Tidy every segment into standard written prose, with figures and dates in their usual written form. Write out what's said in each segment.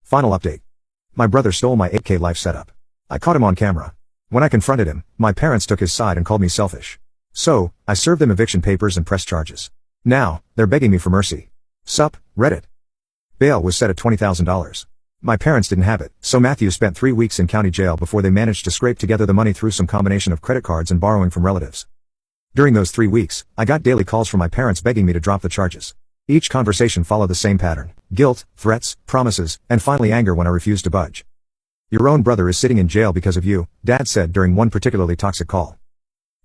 Final update. My brother stole my 8K life setup. I caught him on camera. When I confronted him, my parents took his side and called me selfish. So, I served them eviction papers and pressed charges. Now, they're begging me for mercy. Sup, Reddit. Bail was set at $20,000. My parents didn't have it, so Matthew spent 3 weeks in county jail before they managed to scrape together the money through some combination of credit cards and borrowing from relatives. During those 3 weeks, I got daily calls from my parents begging me to drop the charges. Each conversation followed the same pattern: guilt, threats, promises, and finally anger when I refused to budge. Your own brother is sitting in jail because of you, Dad said during one particularly toxic call.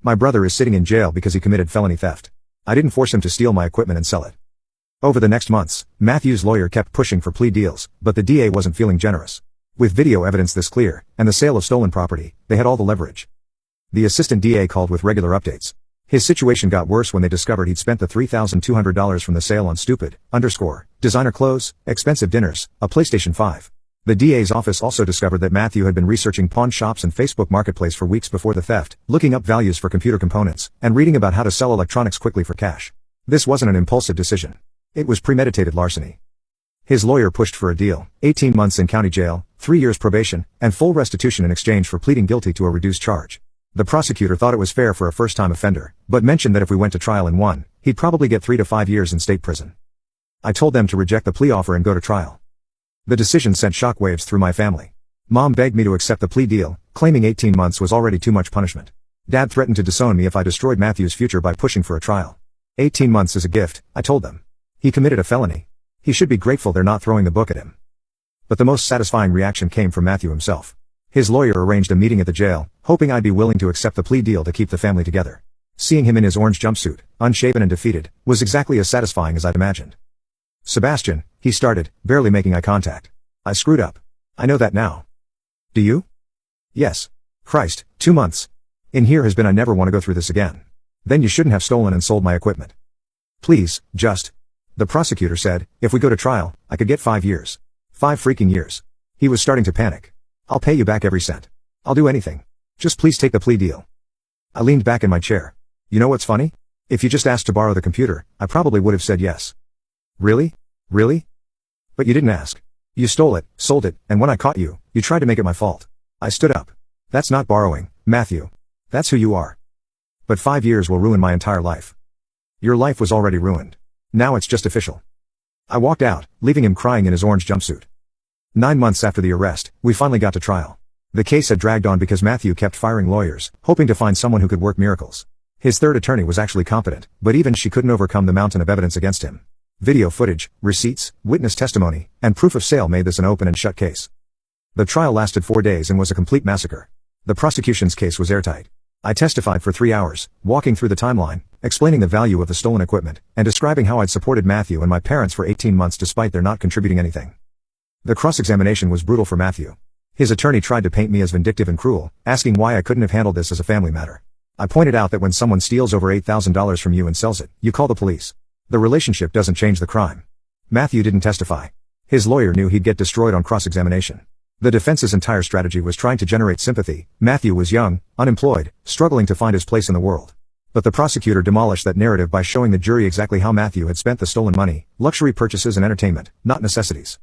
My brother is sitting in jail because he committed felony theft. I didn't force him to steal my equipment and sell it. Over the next months, Matthew's lawyer kept pushing for plea deals, but the DA wasn't feeling generous. With video evidence this clear, and the sale of stolen property, they had all the leverage. The assistant DA called with regular updates. His situation got worse when they discovered he'd spent the $3,200 from the sale on stupid, designer clothes, expensive dinners, a PlayStation 5. The DA's office also discovered that Matthew had been researching pawn shops and Facebook Marketplace for weeks before the theft, looking up values for computer components, and reading about how to sell electronics quickly for cash. This wasn't an impulsive decision. It was premeditated larceny. His lawyer pushed for a deal: 18 months in county jail, 3 years probation, and full restitution in exchange for pleading guilty to a reduced charge. The prosecutor thought it was fair for a first-time offender, but mentioned that if we went to trial and won, he'd probably get 3 to 5 years in state prison. I told them to reject the plea offer and go to trial. The decision sent shockwaves through my family. Mom begged me to accept the plea deal, claiming 18 months was already too much punishment. Dad threatened to disown me if I destroyed Matthew's future by pushing for a trial. 18 months is a gift, I told them. He committed a felony. He should be grateful they're not throwing the book at him. But the most satisfying reaction came from Matthew himself. His lawyer arranged a meeting at the jail, hoping I'd be willing to accept the plea deal to keep the family together. Seeing him in his orange jumpsuit, unshaven and defeated, was exactly as satisfying as I'd imagined. Sebastian, he started, barely making eye contact. I screwed up. I know that now. Do you? Yes. Christ, 2 months. In here has been I never want to go through this again. Then you shouldn't have stolen and sold my equipment. Please, just. The prosecutor said, if we go to trial, I could get 5 years. 5 freaking years. He was starting to panic. I'll pay you back every cent. I'll do anything. Just please take the plea deal. I leaned back in my chair. You know what's funny? If you just asked to borrow the computer, I probably would have said yes. Really? Really? But you didn't ask. You stole it, sold it, and when I caught you, you tried to make it my fault. I stood up. That's not borrowing, Matthew. That's who you are. But 5 years will ruin my entire life. Your life was already ruined. Now it's just official. I walked out, leaving him crying in his orange jumpsuit. 9 months after the arrest, we finally got to trial. The case had dragged on because Matthew kept firing lawyers, hoping to find someone who could work miracles. His third attorney was actually competent, but even she couldn't overcome the mountain of evidence against him. Video footage, receipts, witness testimony, and proof of sale made this an open and shut case. The trial lasted 4 days and was a complete massacre. The prosecution's case was airtight. I testified for 3 hours, walking through the timeline, explaining the value of the stolen equipment, and describing how I'd supported Matthew and my parents for 18 months despite their not contributing anything. The cross-examination was brutal for Matthew. His attorney tried to paint me as vindictive and cruel, asking why I couldn't have handled this as a family matter. I pointed out that when someone steals over $8,000 from you and sells it, you call the police. The relationship doesn't change the crime. Matthew didn't testify. His lawyer knew he'd get destroyed on cross-examination. The defense's entire strategy was trying to generate sympathy. Matthew was young, unemployed, struggling to find his place in the world. But the prosecutor demolished that narrative by showing the jury exactly how Matthew had spent the stolen money: luxury purchases and entertainment, not necessities.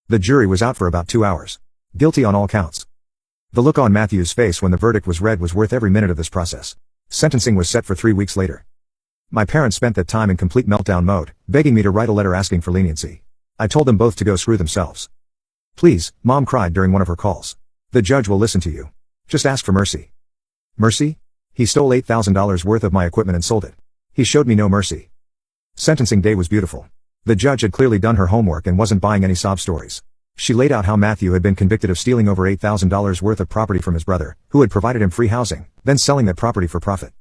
The jury was out for about 2 hours. Guilty on all counts. The look on Matthew's face when the verdict was read was worth every minute of this process. Sentencing was set for 3 weeks later. My parents spent that time in complete meltdown mode, begging me to write a letter asking for leniency. I told them both to go screw themselves. Please, Mom cried during one of her calls. The judge will listen to you. Just ask for mercy. Mercy? He stole $8,000 worth of my equipment and sold it. He showed me no mercy. Sentencing day was beautiful. The judge had clearly done her homework and wasn't buying any sob stories. She laid out how Matthew had been convicted of stealing over $8,000 worth of property from his brother, who had provided him free housing, then selling that property for profit.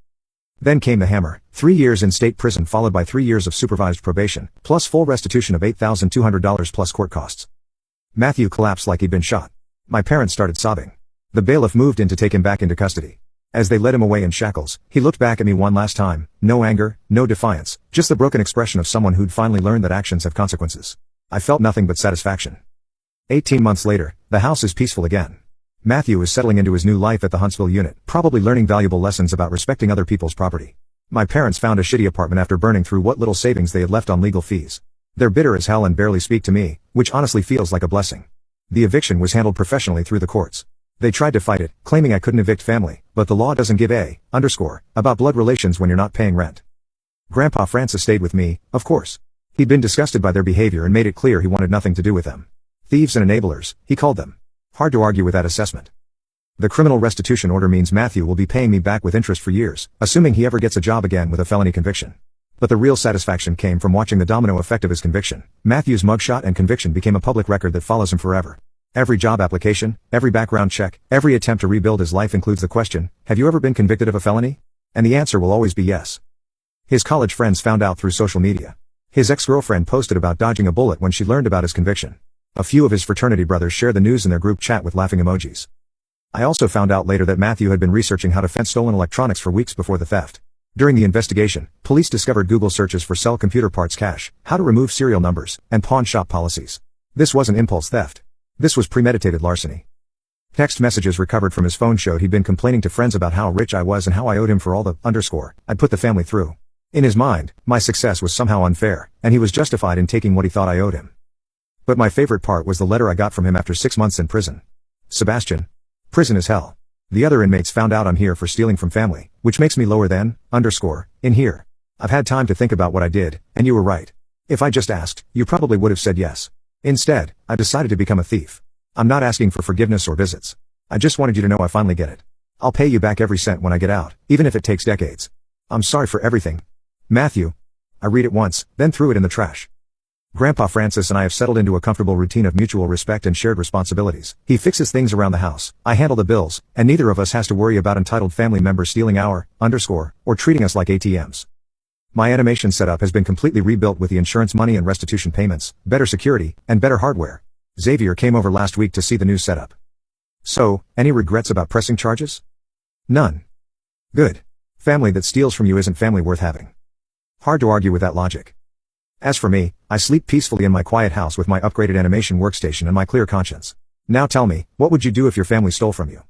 Then came the hammer: 3 years in state prison followed by 3 years of supervised probation, plus full restitution of $8,200 plus court costs. Matthew collapsed like he'd been shot. My parents started sobbing. The bailiff moved in to take him back into custody. As they led him away in shackles, he looked back at me one last time. No anger, no defiance, just the broken expression of someone who'd finally learned that actions have consequences. I felt nothing but satisfaction. 18 months later, the house is peaceful again. Matthew is settling into his new life at the Huntsville unit, probably learning valuable lessons about respecting other people's property. My parents found a shitty apartment after burning through what little savings they had left on legal fees. They're bitter as hell and barely speak to me, which honestly feels like a blessing. The eviction was handled professionally through the courts. They tried to fight it, claiming I couldn't evict family, but the law doesn't give about blood relations when you're not paying rent. Grandpa Francis stayed with me, of course. He'd been disgusted by their behavior and made it clear he wanted nothing to do with them. Thieves and enablers, he called them. Hard to argue with that assessment. The criminal restitution order means Matthew will be paying me back with interest for years, assuming he ever gets a job again with a felony conviction. But the real satisfaction came from watching the domino effect of his conviction. Matthew's mugshot and conviction became a public record that follows him forever. Every job application, every background check, every attempt to rebuild his life includes the question, have you ever been convicted of a felony? And the answer will always be yes. His college friends found out through social media. His ex-girlfriend posted about dodging a bullet when she learned about his conviction. A few of his fraternity brothers shared the news in their group chat with laughing emojis. I also found out later that Matthew had been researching how to fence stolen electronics for weeks before the theft. During the investigation, police discovered Google searches for sell computer parts cache, how to remove serial numbers, and pawn shop policies. This wasn't impulse theft. This was premeditated larceny. Text messages recovered from his phone showed he'd been complaining to friends about how rich I was and how I owed him for all the I'd put the family through. In his mind, my success was somehow unfair, and he was justified in taking what he thought I owed him. But my favorite part was the letter I got from him after 6 months in prison. Sebastian. Prison is hell. The other inmates found out I'm here for stealing from family, which makes me lower than, in here. I've had time to think about what I did, and you were right. If I just asked, you probably would have said yes. Instead, I decided to become a thief. I'm not asking for forgiveness or visits. I just wanted you to know I finally get it. I'll pay you back every cent when I get out, even if it takes decades. I'm sorry for everything. Matthew. I read it once, then threw it in the trash. Grandpa Francis and I have settled into a comfortable routine of mutual respect and shared responsibilities. He fixes things around the house, I handle the bills, and neither of us has to worry about entitled family members stealing our, or treating us like ATMs. My animation setup has been completely rebuilt with the insurance money and restitution payments, better security, and better hardware. Xavier came over last week to see the new setup. So, any regrets about pressing charges? None. Good. Family that steals from you isn't family worth having. Hard to argue with that logic. As for me, I sleep peacefully in my quiet house with my upgraded animation workstation and my clear conscience. Now tell me, what would you do if your family stole from you?